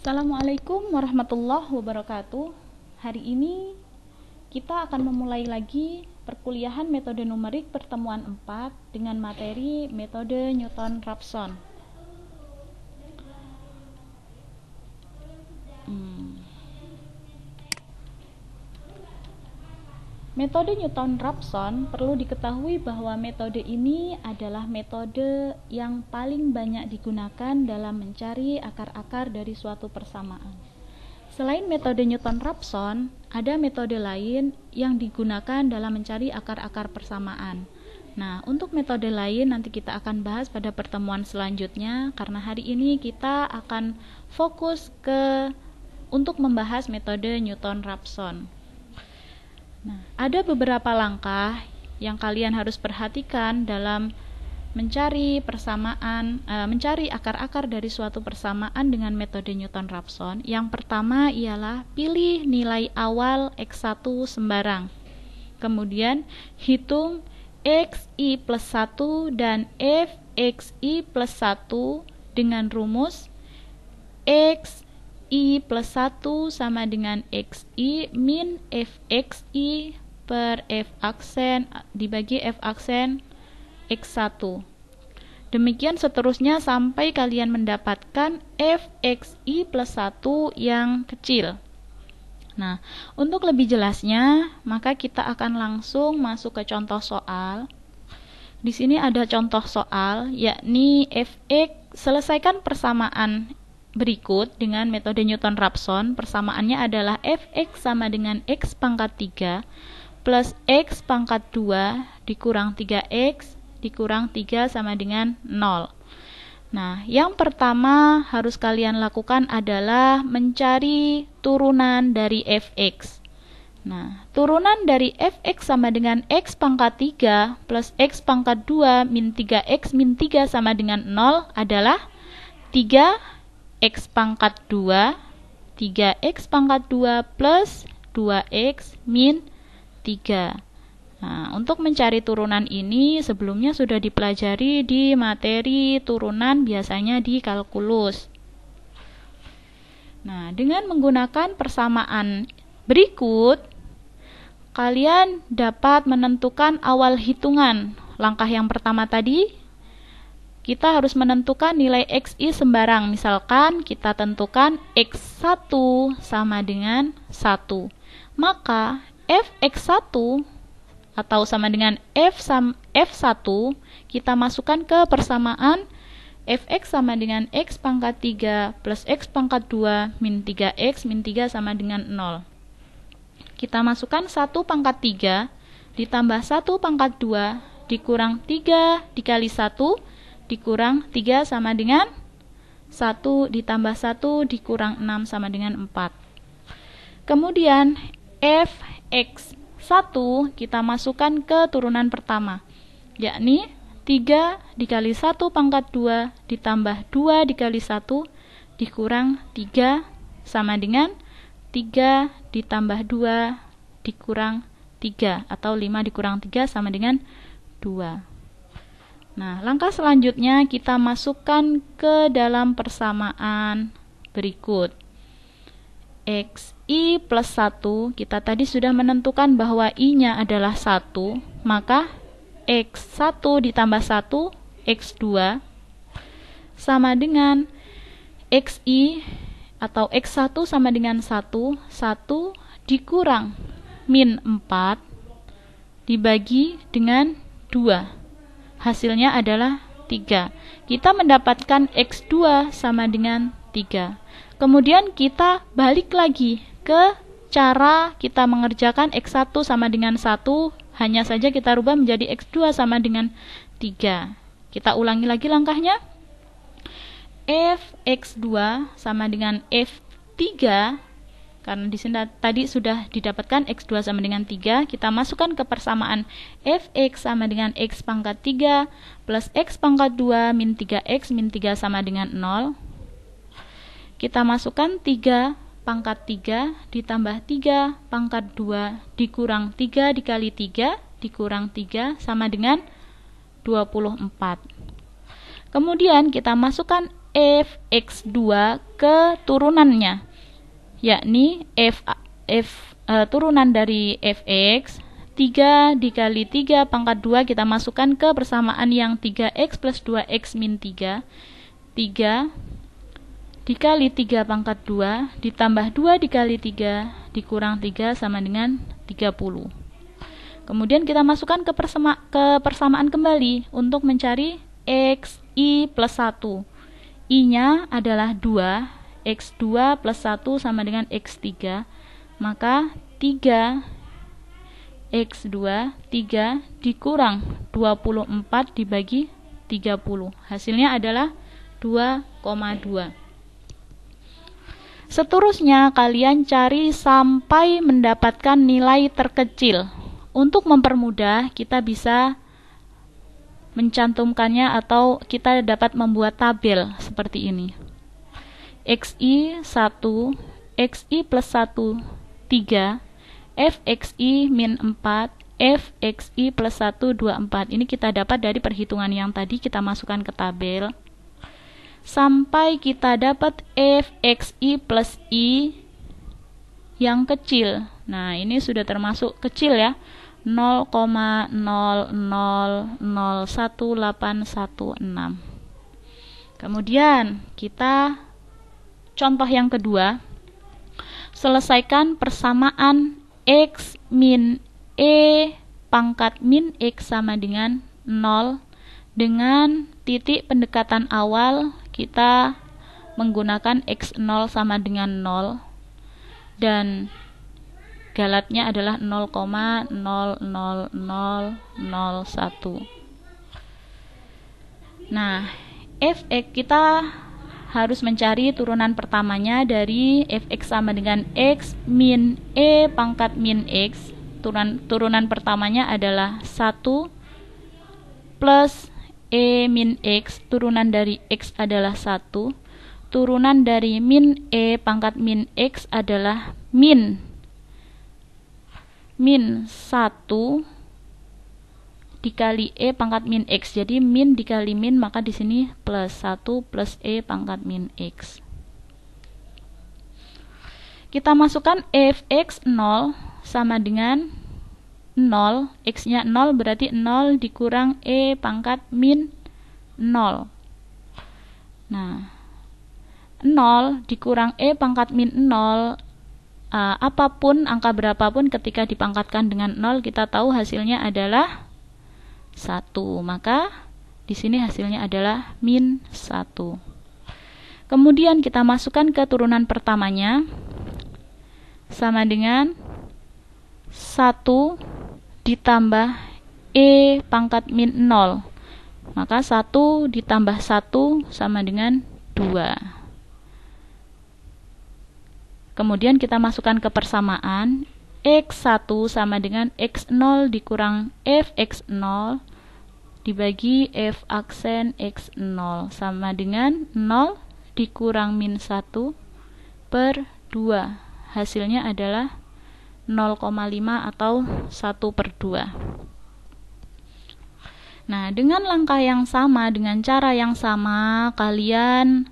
Assalamualaikum warahmatullahi wabarakatuh. Hari ini kita akan memulai lagi perkuliahan metode numerik pertemuan 4 dengan materi metode Newton-Raphson. Metode Newton-Raphson perlu diketahui bahwa metode ini adalah metode yang paling banyak digunakan dalam mencari akar-akar dari suatu persamaan. Selain metode Newton-Raphson, ada metode lain yang digunakan dalam mencari akar-akar persamaan. Nah, untuk metode lain nanti kita akan bahas pada pertemuan selanjutnya, karena hari ini kita akan fokus untuk membahas metode Newton-Raphson. Nah, ada beberapa langkah yang kalian harus perhatikan dalam mencari mencari akar-akar dari suatu persamaan dengan metode Newton-Raphson. Yang pertama ialah pilih nilai awal X1 sembarang. Kemudian hitung XI plus 1 dan FXI plus 1 dengan rumus XI plus 1 sama dengan XI min FXI per F aksen dibagi F aksen X1. Demikian seterusnya sampai kalian mendapatkan FXI plus 1 yang kecil. Nah, untuk lebih jelasnya, maka kita akan langsung masuk ke contoh soal. Di sini ada contoh soal, yakni Fx, selesaikan persamaan berikut dengan metode Newton-Raphson. Persamaannya adalah Fx sama dengan X pangkat 3 plus X pangkat 2 dikurang 3X dikurang 3 sama dengan 0. Nah, yang pertama harus kalian lakukan adalah mencari turunan dari Fx. Nah, turunan dari Fx sama dengan X pangkat 3 plus X pangkat 2 min 3X min 3 sama dengan 0 adalah 3X pangkat 2, 3X pangkat 2 plus 2X min 3. Nah, untuk mencari turunan ini sebelumnya sudah dipelajari di materi turunan biasanya di kalkulus. Nah, dengan menggunakan persamaan berikut, kalian dapat menentukan awal hitungan. Langkah yang pertama tadi, kita harus menentukan nilai XI sembarang. Misalkan kita tentukan X1 sama dengan 1. Maka Fx1 atau sama dengan F1 kita masukkan ke persamaan Fx sama dengan X pangkat 3 plus X pangkat 2 min 3X min 3 sama dengan 0. Kita masukkan 1 pangkat 3 ditambah 1 pangkat 2 dikurang 3 dikali 1 dikurang 3 sama dengan 1 ditambah 1 dikurang 6 sama dengan 4. Kemudian Fx1 kita masukkan ke turunan pertama, yakni 3 dikali 1 pangkat 2 ditambah 2 dikali 1 dikurang 3 sama dengan 3 ditambah 2 dikurang 3 atau 5 dikurang 3 sama dengan 2. Nah, langkah selanjutnya kita masukkan ke dalam persamaan berikut. XI plus 1, kita tadi sudah menentukan bahwa I-nya adalah 1, maka X1 ditambah 1, X2 sama dengan XI atau X1 sama dengan 1, 1 dikurang min 4 dibagi dengan 2. Hasilnya adalah 3. Kita mendapatkan X2 sama dengan 3. Kemudian kita balik lagi ke cara kita mengerjakan X1 sama dengan 1, hanya saja kita rubah menjadi X2 sama dengan 3. Kita ulangi lagi langkahnya. Fx2 sama dengan F3, karena di sini tadi sudah didapatkan X2 sama dengan 3, kita masukkan ke persamaan Fx sama dengan X pangkat 3 plus X pangkat 2 min 3X min 3 sama dengan 0. Kita masukkan 3 pangkat 3 ditambah 3 pangkat 2 dikurang 3 dikali 3 dikurang 3 sama dengan 24. Kemudian kita masukkan fx2 ke turunannya, yakni turunan dari fx 3 dikali 3 pangkat 2 kita masukkan ke persamaan yang 3x plus 2x min 3. 3 dikali 3 pangkat 2 ditambah 2 dikali 3 dikurang 3 sama dengan 30. Kemudian kita masukkan ke persamaan kembali untuk mencari xi plus 1. I-nya adalah 2, x2 plus 1 sama dengan x3. Maka 3 x2 3 dikurang 24 dibagi 30. Hasilnya adalah 2,2. Seterusnya kalian cari sampai mendapatkan nilai terkecil. Untuk mempermudah, kita bisa mencantumkannya atau kita dapat membuat tabel seperti ini. xi 1, xi plus 1 3, fxi min 4, fxi plus 1 24. Ini kita dapat dari perhitungan yang tadi kita masukkan ke tabel sampai kita dapat fxi plus i yang kecil. Nah, ini sudah termasuk kecil ya, 0,00011816. Kemudian kita contoh yang kedua, selesaikan persamaan x min e pangkat min x sama dengan 0 dengan titik pendekatan awal kita menggunakan x0 sama dengan 0 dan galatnya adalah 0,00001. Nah, fx kita harus mencari turunan pertamanya dari fx sama dengan x min e pangkat min x. Turunan pertamanya adalah 1 plus e min x, turunan dari x adalah 1. Turunan dari min e pangkat min x adalah min 1 dikali e pangkat min x. Jadi min dikali min, maka di sini plus 1 plus e pangkat min x. Kita masukkan fx 0 sama dengan 0, x-nya 0 berarti 0 dikurang e pangkat min 0. Nah, 0 dikurang e pangkat min 0, apapun, angka berapapun ketika dipangkatkan dengan 0 kita tahu hasilnya adalah 1. Maka di sini hasilnya adalah min 1. Kemudian kita masukkan ke turunan pertamanya sama dengan 1 ditambah e pangkat min 0. Maka 1 ditambah 1 sama dengan 2. Kemudian kita masukkan ke persamaan x1 sama dengan x0 dikurang fx0 dibagi f aksen x0 sama dengan 0 dikurang min 1 per 2. Hasilnya adalah 0,5 atau 1/2. Nah, dengan langkah yang sama, dengan cara yang sama, kalian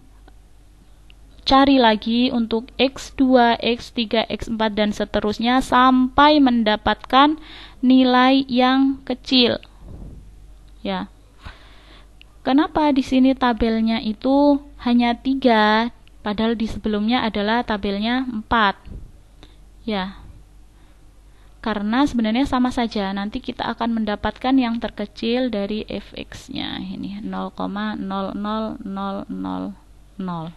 cari lagi untuk x2, x3, x4 dan seterusnya sampai mendapatkan nilai yang kecil. Ya. Kenapa di sini tabelnya itu hanya 3, padahal di sebelumnya adalah tabelnya 4? Ya. Karena sebenarnya sama saja, nanti kita akan mendapatkan yang terkecil dari fx-nya. Ini 0,00000.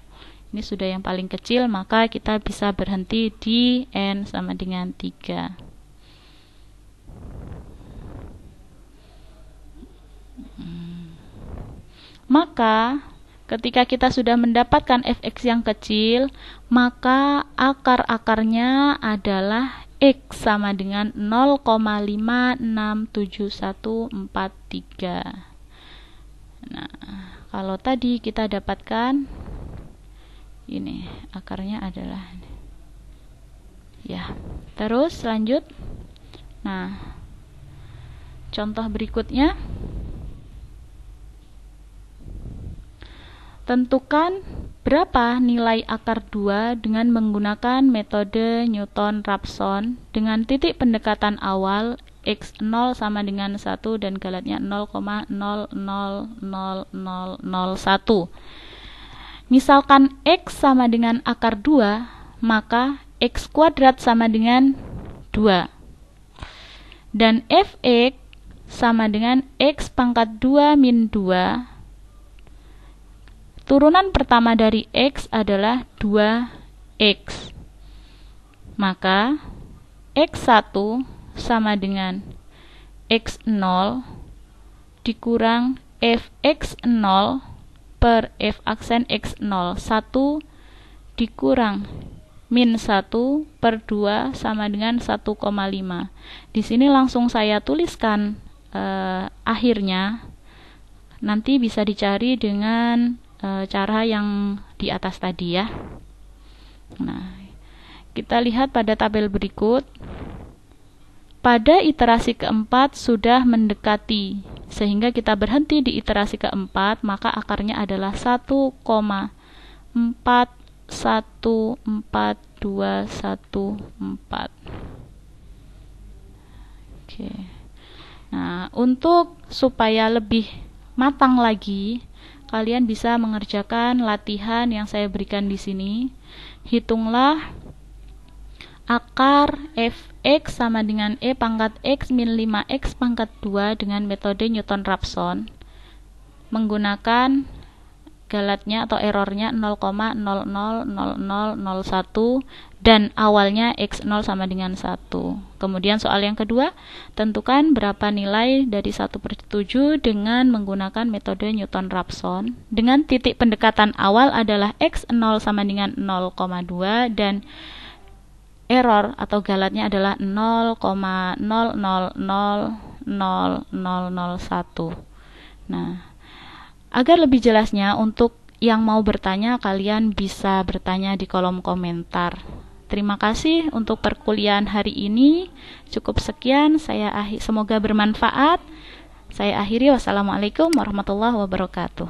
Ini sudah yang paling kecil, maka kita bisa berhenti di n sama dengan 3. Maka ketika kita sudah mendapatkan fx yang kecil, maka akar-akarnya adalah x sama dengan 0,567143. Nah, kalau tadi kita dapatkan ini, akarnya adalah ini. Ya, terus lanjut. Nah, contoh berikutnya. Tentukan berapa nilai akar 2 dengan menggunakan metode Newton-Raphson dengan titik pendekatan awal x0 sama dengan 1 dan galatnya 0,000001. Misalkan x sama dengan akar 2, maka x kuadrat sama dengan 2. Dan fx sama dengan x pangkat 2 min 2. Turunan pertama dari x adalah 2x. Maka x1 sama dengan x0 dikurang fx0 per f aksen x0. 1 dikurang min 1 per 2 sama dengan 1,5. Di sini langsung saya tuliskan akhirnya. Nanti bisa dicari dengan cara yang di atas tadi ya. Nah, kita lihat pada tabel berikut. Pada iterasi keempat sudah mendekati, sehingga kita berhenti di iterasi keempat, maka akarnya adalah 1,414,214. Oke. Nah, untuk supaya lebih matang lagi, kalian bisa mengerjakan latihan yang saya berikan di sini. Hitunglah akar fx sama dengan e pangkat x min 5x pangkat 2 dengan metode Newton-Raphson menggunakan galatnya atau errornya 0,000001 dan awalnya x0 sama dengan 1. Kemudian soal yang kedua, tentukan berapa nilai dari 1/7 dengan menggunakan metode Newton-Raphson dengan titik pendekatan awal adalah x0 sama dengan 0,2 dan error atau galatnya adalah 0,000001. Nah, agar lebih jelasnya, untuk yang mau bertanya, kalian bisa bertanya di kolom komentar. Terima kasih untuk perkuliahan hari ini. Cukup sekian, semoga bermanfaat. Saya akhiri, wassalamualaikum warahmatullahi wabarakatuh.